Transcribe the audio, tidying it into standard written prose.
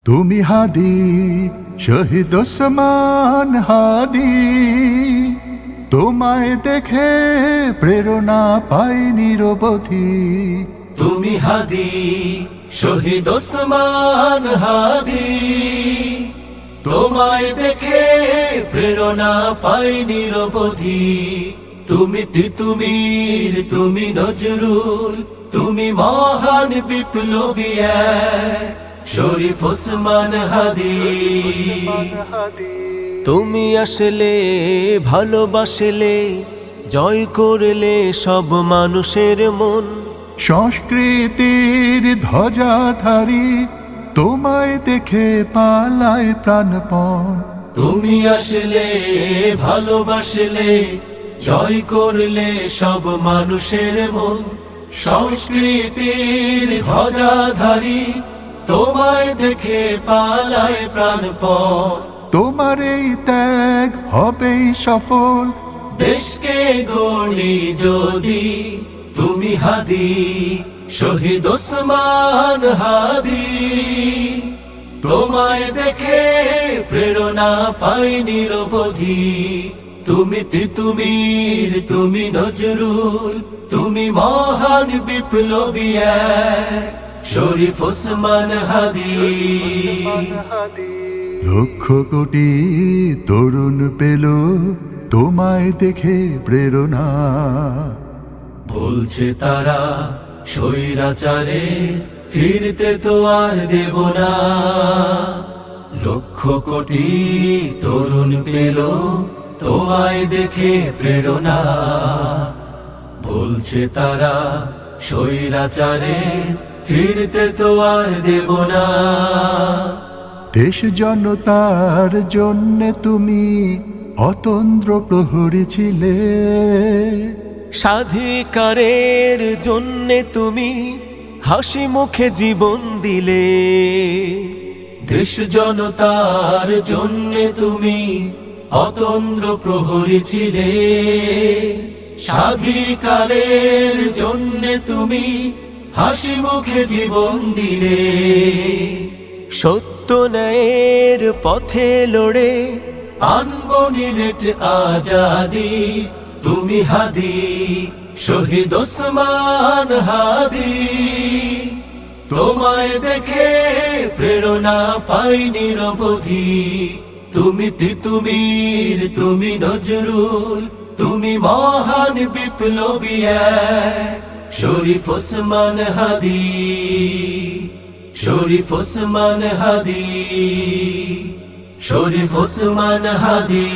তুমি হাদি শহীদ ওসমান হাদি, তোমায় দেখে প্রেরণা পাই নিরবধি। তুমি হাদি শহীদ ওসমান হাদি, তোমায় দেখে প্রেরণা পাই নিরবধি। তুমি তিতুমির, তুমি নজরুল, তুমি মহান বিপ্লবী শরীফ ওসমান হাদি। তুমি আসলে ভালোবাসলে, জয় করলে সব মানুষের মন। সংস্কৃতির ধ্বজাধারী, তোমায় দেখে পালায় প্রাণপণ। তুমি আসলে ভালোবাসলে, জয় করলে সব মানুষের মন। সংস্কৃতির ধ্বজাধারী, তোমায় দেখে পালায় প্রাণপণ। তোমার এই ত্যাগ হবেই সফল, দেশকে গড়ি যদি তুমি হাদি শহীদ ওসমান হাদি। তোমায় দেখে প্রেরণা পাই নিরবধি। তুমি তিতুমির, তুমি নজরুল, তুমি মহান বিপ্লবী শরীফ ওসমান হাদি। লক্ষ কোটি তরুণ পেল তোমায় দেখে প্রেরণা। বলছে তারা স্বৈরাচারে ফিরতে তো আর দেব না। লক্ষ কোটি তরুণ পেল তোমায় দেখে প্রেরণা। বলছে তারা স্বৈরাচারে ফিরতে তো আর দেব না। দেশ জনতার জন্যে তুমি অতন্দ্র প্রহরী ছিলে। স্বাধিকারের জন্যে তুমি হাসি মুখে জীবন দিলে। দেশ জনতার জন্যে তুমি অতন্দ্র প্রহরী ছিলে। স্বাধিকারের জন্যে তুমি হাসি মুখে জীবন দিলে। সত্য ন্যায়ের পথে লড়ে আনবো নিরেট আজাদি। তুমি হাদি শহীদ ওসমান হাদি। তোমায় দেখে প্রেরণা পাই নিরবধি। তুমি তিতুমির, তুমি নজরুল, তুমি মহান বিপ্লবী শরীফ ওসমান হাদি। শরীফ ওসমান হাদি, শরীফ ওসমান হাদি।